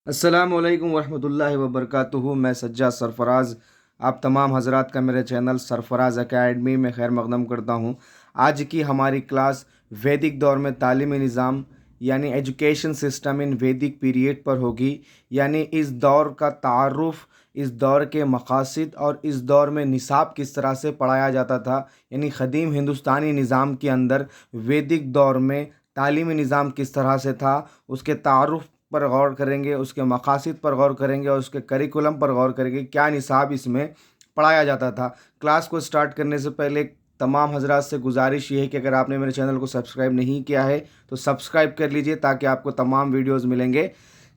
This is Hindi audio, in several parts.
अस्सलाम वालेकुम वरहमतुल्लाहि वबरकातुहू। मैं सज्जाद सरफराज आप तमाम हजरात का मेरे चैनल सरफराज एकेडमी में खैर मकदम करता हूँ। आज की हमारी क्लास वैदिक दौर में तालीमी निज़ाम यानी एजुकेशन सिस्टम इन वैदिक पीरियड पर होगी। यानी इस दौर का तारुफ, इस दौर के मकासद और इस दौर में निसाब किस तरह से पढ़ाया जाता था। यानी क़दीम हिंदुस्तानी निज़ाम के अंदर वैदिक दौर में तालीमी निज़ाम किस तरह से था, उसके तारुफ पर गौर करेंगे, उसके मकासद पर गौर करेंगे और उसके करिकुलम पर गौर करेंगे, क्या निसाब इसमें पढ़ाया जाता था। क्लास को स्टार्ट करने से पहले तमाम हजरात से गुजारिश ये है कि अगर आपने मेरे चैनल को सब्सक्राइब नहीं किया है तो सब्सक्राइब कर लीजिए ताकि आपको तमाम वीडियोस मिलेंगे।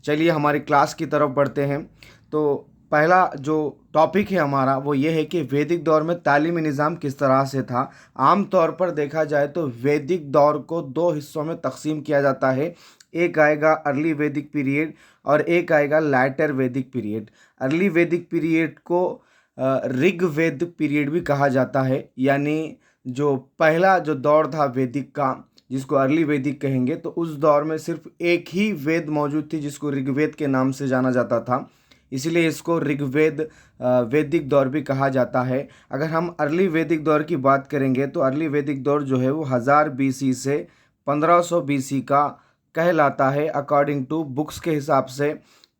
चलिए हमारी क्लास की तरफ बढ़ते हैं। तो पहला जो टॉपिक है हमारा वो ये है कि वैदिक दौर में तालीमी निज़ाम किस तरह से था। आम तौर पर देखा जाए तो वैदिक दौर को दो हिस्सों में तकसीम किया जाता है। एक आएगा अर्ली वैदिक पीरियड और एक आएगा लैटर वैदिक पीरियड। अर्ली वैदिक पीरियड को ऋग वैदिक पीरियड भी कहा जाता है। यानी जो पहला जो दौर था वैदिक का जिसको अर्ली वैदिक कहेंगे, तो उस दौर में सिर्फ एक ही वेद मौजूद थी जिसको ऋग्वेद के नाम से जाना जाता था, इसलिए इसको ऋग्वेद वैदिक दौर भी कहा जाता है। अगर हम अर्ली वैदिक दौर की बात करेंगे तो अर्ली वैदिक दौर जो है वो 1000 BC से 1500 BC का कहलाता है। अकॉर्डिंग टू बुक्स के हिसाब से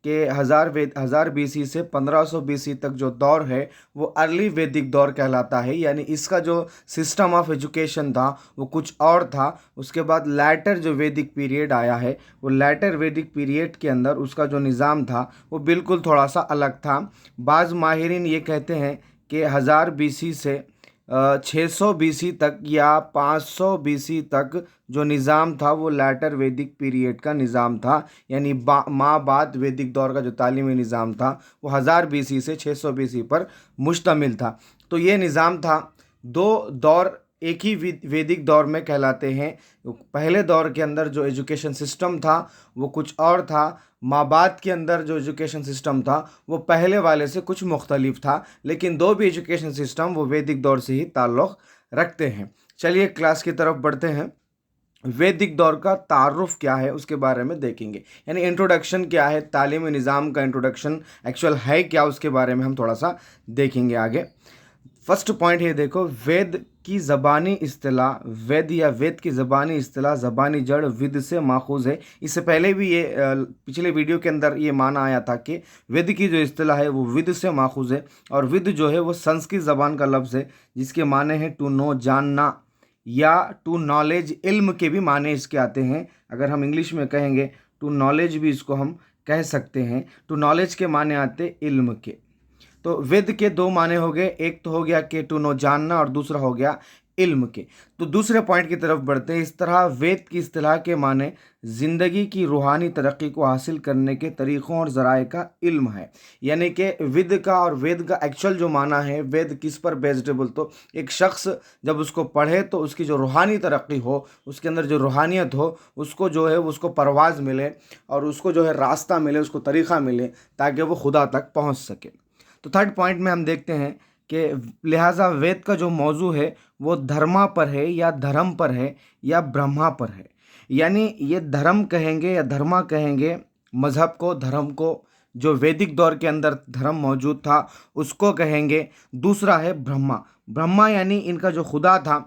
कि 1000 BC से 1500 BC तक जो दौर है वो अर्ली वैदिक दौर कहलाता है। यानी इसका जो सिस्टम ऑफ एजुकेशन था वो कुछ और था। उसके बाद लैटर जो वैदिक पीरियड आया है वो लैटर वैदिक पीरियड के अंदर उसका जो निज़ाम था वो बिल्कुल थोड़ा सा अलग था। बाज़ माहिरीन ये कहते हैं कि 1000 BC से 600 BC तक या 500 BC तक जो निज़ाम था वो लैटर वैदिक पीरियड का निज़ाम था। यानी बाद वैदिक दौर का जो तालीमी निज़ाम था वो 1000 BC से 600 BC पर मुश्तमिल था। तो ये निज़ाम था। दो दौर एक ही वैदिक दौर में कहलाते हैं। पहले दौर के अंदर जो एजुकेशन सिस्टम था वो कुछ और था। माबाद के अंदर जो एजुकेशन सिस्टम था वो पहले वाले से कुछ मुख्तलिफ था, लेकिन दो भी एजुकेशन सिस्टम वो वैदिक दौर से ही ताल्लुक़ रखते हैं। चलिए क्लास की तरफ बढ़ते हैं। वैदिक दौर का तारुफ क्या है उसके बारे में देखेंगे। यानी इंट्रोडक्शन क्या है, तालीमी निज़ाम का इंट्रोडक्शन एक्चुअल है क्या, उसके बारे में हम थोड़ा सा देखेंगे आगे। फर्स्ट पॉइंट है, देखो वेद की ज़बानी इस्तिलाह, वेद या वेद की ज़बानी इस्तिलाह ज़बानी जड़ विद से माखूज़ है। इससे पहले भी ये पिछले वीडियो के अंदर ये माना आया था कि वेद की जो इस्तिलाह है वो विद से माखूज़ है। और विद जो है वो संस्कृत ज़बान का लफ्ज़ है जिसके माने हैं टू नो, जानना, या टू नॉलेज, इल्म के भी माने इसके आते हैं। अगर हम इंग्लिश में कहेंगे टू नॉलेज भी इसको हम कह सकते हैं। टू नॉलेज के माने आते इल्म के। तो वेद के दो माने हो गए, एक तो हो गया कि टू नो, जानना, और दूसरा हो गया इल्म के। तो दूसरे पॉइंट की तरफ बढ़ते हैं। इस तरह वेद की इस्तिलाह के माने ज़िंदगी की रूहानी तरक्की को हासिल करने के तरीक़ों और ज़राए का इल्म है। यानी कि विद का और वेद का एक्चुअल जो माना है, वेद किस पर बेस्ड है बोल तो एक शख्स जब उसको पढ़े तो उसकी जो रूहानी तरक्की हो, उसके अंदर जो रूहानियत हो, उसको जो है उसको परवाज़ मिले और उसको जो है रास्ता मिले, उसको तरीक़ा मिले ताकि वो खुदा तक पहुँच सके। तो थर्ड पॉइंट में हम देखते हैं कि लिहाजा वेद का जो मौजू है वो धर्मा पर है या धर्म पर है या ब्रह्मा पर है। यानी ये धर्म कहेंगे या धर्मा कहेंगे मज़हब को, धर्म को, जो वैदिक दौर के अंदर धर्म मौजूद था उसको कहेंगे। दूसरा है ब्रह्मा। ब्रह्मा यानी इनका जो खुदा था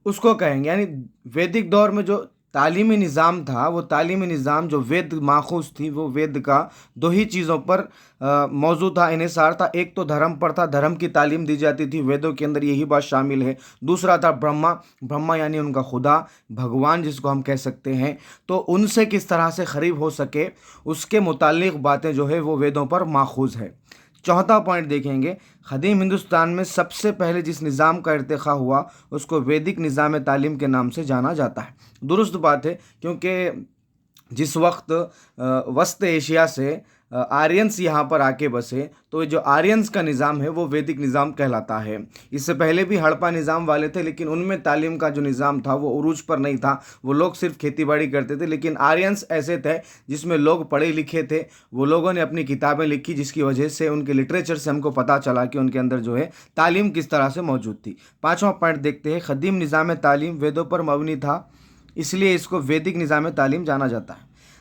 उसको कहेंगे। यानी वैदिक दौर में जो तालीमी निज़ाम था वो तालीमी निज़ाम जो वेद माखूज़ थी वो वेद का दो ही चीज़ों पर मौजूद था, इन्हिसार था। एक तो धर्म पर था, धर्म की तालीम दी जाती थी, वेदों के अंदर यही बात शामिल है। दूसरा था ब्रह्मा। ब्रह्मा यानी उनका खुदा, भगवान जिसको हम कह सकते हैं। तो उनसे किस तरह से करीब हो सके उसके मुतालिक बातें जो है वो वेदों पर माखूज़ है। चौथा पॉइंट देखेंगे, क़दीम हिंदुस्तान में सबसे पहले जिस निज़ाम का इर्तिक़ा हुआ उसको वैदिक निज़ाम तालीम के नाम से जाना जाता है। दुरुस्त बात है, क्योंकि जिस वक्त वस्त एशिया से आर्यंस यहाँ पर आके बसे तो जो आर्यंस का निज़ाम है वो वैदिक निज़ाम कहलाता है। इससे पहले भी हड़प्पा निज़ाम वाले थे, लेकिन उनमें तालीम का जो निज़ाम था वो उरूज पर नहीं था, वो लोग सिर्फ खेती बाड़ी करते थे। लेकिन आर्यंस ऐसे थे जिसमें लोग पढ़े लिखे थे, वो लोगों ने अपनी किताबें लिखी जिसकी वजह से उनके लिटरेचर से हमको पता चला कि उनके अंदर जो है तालीम किस तरह से मौजूद थी। पाँचवा पॉइंट देखते हैं, क़दीम निज़ाम तालीम वेदों पर मबनी था, इसलिए इसको वैदिक निज़ाम तालीम जाना जाता है।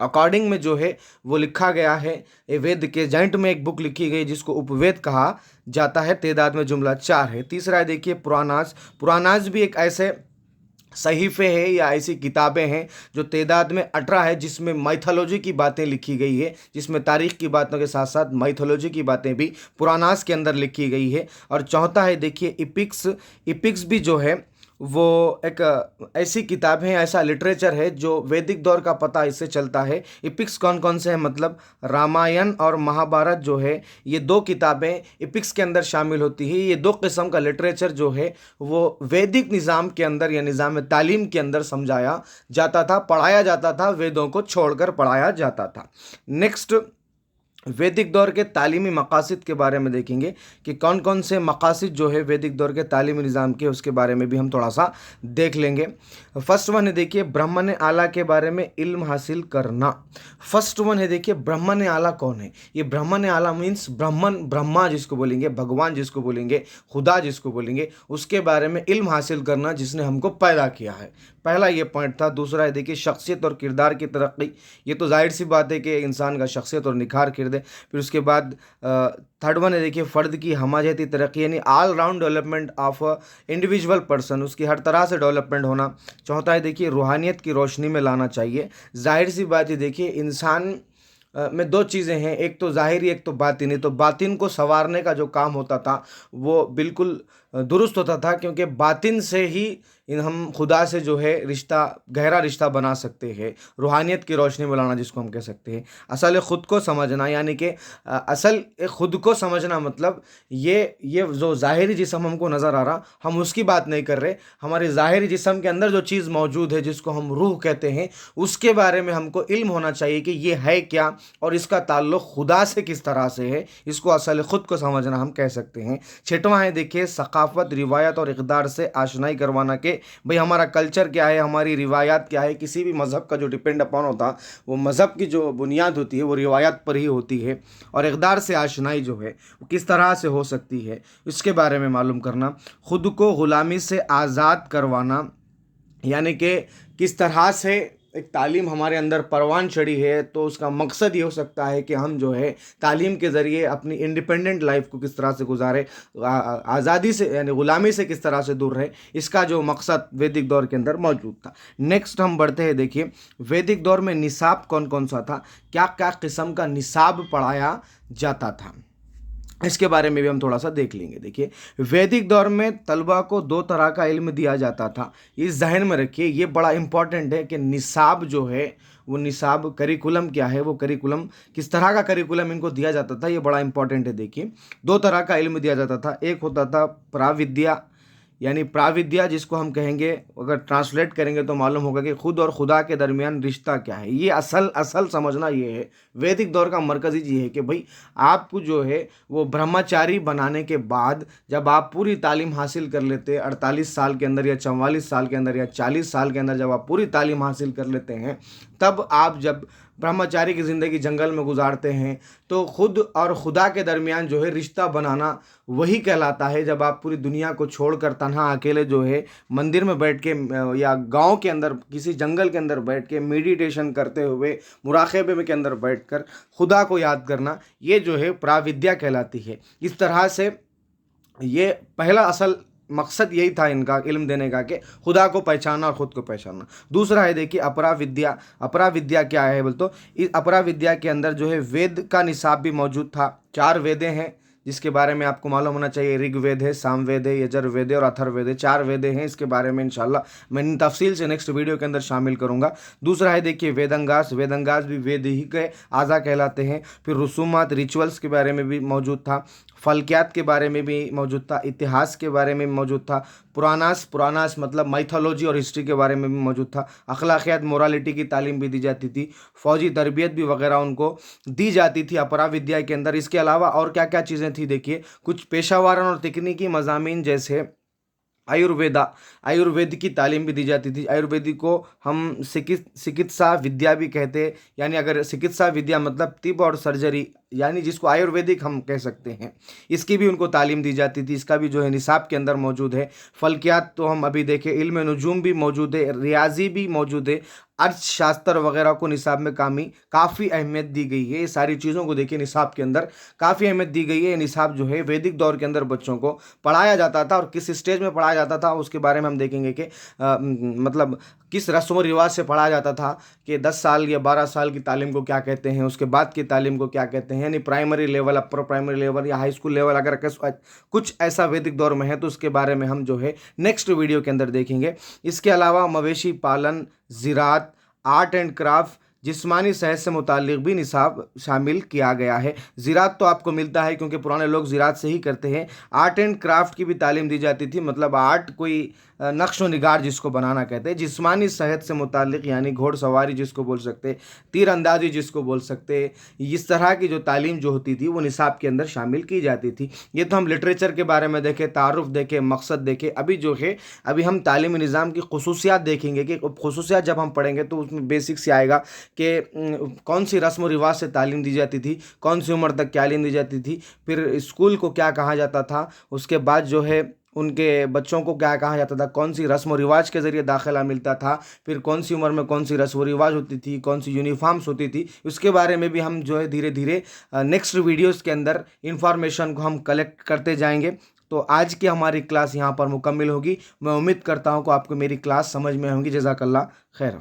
अकॉर्डिंग में जो है वो लिखा गया है। ये वेद के जॉइंट में एक बुक लिखी गई जिसको उपवेद कहा जाता है। तादाद में जुमला 4 है। तीसरा है देखिए पुराणास। पुराणास भी एक ऐसे सहीफ़े हैं या ऐसी किताबें हैं जो तादाद में 18 है, जिसमें माइथोलॉजी की बातें लिखी गई है, जिसमें तारीख़ की बातों के साथ साथ माइथोलॉजी की बातें भी पुराणास के अंदर लिखी गई है। और चौथा है देखिए इपिक्स। इपिक्स भी जो है वो एक ऐसी किताब है, ऐसा लिटरेचर है जो वैदिक दौर का पता इससे चलता है। इपिक्स कौन कौन से हैं, मतलब रामायण और महाभारत जो है ये 2 किताबें इपिक्स के अंदर शामिल होती है। ये 2 किस्म का लिटरेचर जो है वो वैदिक निज़ाम के अंदर या निज़ाम तालीम के अंदर समझाया जाता था, पढ़ाया जाता था, वेदों को छोड़कर पढ़ाया जाता था। नेक्स्ट वैदिक दौर के तालीमी मकासद के बारे में देखेंगे कि कौन कौन से मकासद जो है वैदिक दौर के तालीमी निज़ाम के, उसके बारे में भी हम थोड़ा सा देख लेंगे। फर्स्ट वन है देखिए ब्राह्मण आला के बारे में इल्म हासिल करना। फर्स्ट वन है देखिए ब्राह्मण आला कौन है। ये ब्राह्मण आला मीन्स ब्रह्मा जिसको बोलेंगे, भगवान जिसको बोलेंगे, खुदा जिसको बोलेंगे, उसके बारे में इल्म हासिल करना जिसने हमको पैदा किया है। पहला ये पॉइंट था। दूसरा है देखिए शख्सियत और किरदार की तरक्की। ये तो जाहिर सी बात है कि इंसान का शख्सियत और निखार कर दे। फिर उसके बाद थर्ड वन है देखिए फ़र्द की हमाजती तरक्की, यानी all round development of individual person, उसकी हर तरह से डेवलपमेंट होना। चौथा है देखिए रूहानियत की रोशनी में लाना चाहिए। जाहिर सी बात है देखिए इंसान में 2 चीज़ें हैं, एक तो ज़ाहिरी एक तो बातिनी। तो बातिन को संवारने का जो काम होता था वो बिल्कुल दुरुस्त होता था, क्योंकि बातिन से ही हम खुदा से जो है रिश्ता, गहरा रिश्ता बना सकते हैं। रूहानियत की रोशनी में लाना जिसको हम कह सकते हैं। असल ख़ुद को समझना, यानी कि असल ख़ुद को समझना मतलब ये जो ज़ाहिरी जिस्म हमको नज़र आ रहा, हम उसकी बात नहीं कर रहे। हमारे ज़ाहिरी जिस्म के अंदर जो चीज़ मौजूद है जिसको हम रूह कहते हैं, उसके बारे में हमको इल्म होना चाहिए कि ये है क्या और इसका ताल्लुक़ खुदा से किस तरह से है। इसको असल ख़ुद को समझना हम कह सकते हैं। छठवां है देखिए सकाफ़त, रिवायत और इक़दार से आशनाई करवाना के भाई हमारा कल्चर क्या है, हमारी रिवायात क्या है। किसी भी मज़हब का जो डिपेंड अपॉन होता, वो मज़हब की जो बुनियाद होती है वो रिवायात पर ही होती है। और इक़दार से आशनाई जो है वो किस तरह से हो सकती है, इसके बारे में मालूम करना। ख़ुद को ग़ुलामी से आज़ाद करवाना, यानी कि किस तरह से एक तालीम हमारे अंदर परवान चढ़ी है, तो उसका मकसद ये हो सकता है कि हम जो है तालीम के ज़रिए अपनी इंडिपेंडेंट लाइफ को किस तरह से गुजारे, आज़ादी से यानी ग़ुलामी से किस तरह से दूर रहे। इसका जो मकसद वैदिक दौर के अंदर मौजूद था। नेक्स्ट हम बढ़ते हैं देखिए वैदिक दौर में निसाब कौन कौन सा था, क्या क्या किस्म का निसाब पढ़ाया जाता था, इसके बारे में भी हम थोड़ा सा देख लेंगे। देखिए वैदिक दौर में तलबा को 2 तरह का इल्म दिया जाता था। ये जहन में रखिए, ये बड़ा इंपॉर्टेंट है कि निसाब जो है वो निसाब करिकुलम क्या है, वो करिकुलम किस तरह का करिकुलम इनको दिया जाता था, ये बड़ा इंपॉर्टेंट है। देखिए 2 तरह का इल्म दिया जाता था। एक होता था प्राविद्या, यानी प्राविद्या जिसको हम कहेंगे, अगर ट्रांसलेट करेंगे तो मालूम होगा कि खुद और खुदा के दरमियान रिश्ता क्या है। ये असल समझना ये है। वैदिक दौर का मरकज़ी ये है कि भाई आपको जो है वो ब्रह्मचारी बनाने के बाद जब आप पूरी तालीम हासिल कर लेते, 48 साल के अंदर या 44 साल के अंदर या 40 साल के अंदर जब आप पूरी तालीम हासिल कर लेते हैं, तब आप जब ब्रह्मचारी की ज़िंदगी जंगल में गुजारते हैं तो खुद और खुदा के दरमियान जो है रिश्ता बनाना वही कहलाता है। जब आप पूरी दुनिया को छोड़कर तन्हा अकेले जो है मंदिर में बैठ के या गांव के अंदर किसी जंगल के अंदर बैठ के मेडिटेशन करते हुए, मुराक़बे में के अंदर बैठकर खुदा को याद करना, ये जो है प्राविद्या कहलाती है। इस तरह से ये पहला असल मकसद यही था इनका इल्म देने का कि खुदा को पहचानना और ख़ुद को पहचानना। दूसरा है देखिए अपरा विद्या। अपरा विद्या क्या है बोल तो इस अपरा विद्या के अंदर जो है वेद का निसाब भी मौजूद था। 4 वेदें हैं जिसके बारे में आपको मालूम होना चाहिए। ऋग्वेद है, सामवेद है, यजुर्वेद है और अथर्ववेद है। 4 वेदें हैं। इसके बारे में इंशाल्लाह मैं इन तफसील से नेक्स्ट वीडियो के अंदर शामिल करूंगा। दूसरा है देखिए वेदंगास। वेदंगास भी वेद ही के आज़ा कहलाते हैं। फिर रसूमात, रिचुअल्स के बारे में भी मौजूद था। फलकियात के बारे में भी मौजूद था। इतिहास के बारे में भी मौजूद था। पुरानास मतलब माइथोलॉजी और हिस्ट्री के बारे में भी मौजूद था। अखलाकियात, मोरालिटी की तालीम भी दी जाती थी। फ़ौजी तरबियत भी वगैरह उनको दी जाती थी अपरा विद्या के अंदर। इसके अलावा और क्या क्या चीज़ें थी देखिए, कुछ पेशावारन और तकनीकी मज़ामीन जैसे आयुर्वेद की तालीम भी दी जाती थी। आयुर्वेदिक को हम चिकित्सा विद्या भी कहते हैं, यानी अगर चिकित्सा विद्या मतलब तिब और सर्जरी यानी जिसको आयुर्वेदिक हम कह सकते हैं, इसकी भी उनको तालीम दी जाती थी। इसका भी जो है निसाब के अंदर मौजूद है। फल्कियात तो हम अभी देखें, इल्म नजूम भी मौजूद है, रियाजी भी मौजूद है, अर्थशास्त्र वगैरह को निसाब में काफ़ी अहमियत दी गई है। ये सारी चीज़ों को देखिए निसाब के अंदर काफ़ी अहमियत दी गई है। ये निसाब जो है वैदिक दौर के अंदर बच्चों को पढ़ाया जाता था, और किस स्टेज में पढ़ाया जाता था उसके बारे में हम देखेंगे कि मतलब किस रस्म व रिवाज से पढ़ाया जाता था, कि 10 साल या 12 साल की तालीम को क्या कहते हैं, उसके बाद की तालीम को क्या कहते हैं, यानी primary level, upper primary level या हाई स्कूल लेवल अगर कुछ ऐसा वैदिक दौर में है तो उसके बारे में हम जो है नेक्स्ट वीडियो के अंदर देखेंगे। इसके अलावा मवेशी पालन, ज़राअत, आर्ट एंड क्राफ्ट, जिस्मानी सेहत से मुताल्लिक भी निसाब शामिल किया गया है। ज़राअत तो आपको मिलता है क्योंकि पुराने लोग ज़राअत से ही करते हैं। आर्ट एंड क्राफ्ट की भी तालीम दी जाती थी, मतलब आर्ट कोई नक्श व निगार जिसको बनाना कहते हैं। जिस्मानी सेहत से मुताल्लिक यानी घोड़सवारी जिसको बोल सकते, तीर अंदाजी जिसको बोल सकते, इस तरह की जो तालीम जो होती थी वो निसाब के अंदर शामिल की जाती थी। ये तो हम लिटरेचर के बारे में देखें, तारुफ देखें, मकसद देखें। अभी जो है अभी हम तालीमी निज़ाम की खुसूसियात देखेंगे कि खुसूसियात जब हम पढ़ेंगे तो उसमें बेसिक से आएगा कि कौन सी रस्म व रिवाज से तालीम दी जाती थी, कौन सी उम्र तक तालीम दी जाती थी, फिर स्कूल को क्या कहा जाता था, उसके बाद जो है उनके बच्चों को क्या कहा जाता था, कौन सी रस्म व रिवाज के ज़रिए दाखिला मिलता था, फिर कौन सी उम्र में कौन सी रस्म व रिवाज होती थी, कौन सी यूनिफॉर्म्स होती थी, उसके बारे में भी हम जो है धीरे धीरे नेक्स्ट वीडियोस के अंदर इंफॉर्मेशन को हम कलेक्ट करते जाएंगे। तो आज की हमारी क्लास यहाँ पर मुकम्मल होगी। मैं उम्मीद करता हूँ कि आपको मेरी क्लास समझ में होगी। जज़ाकल्लाह खैर।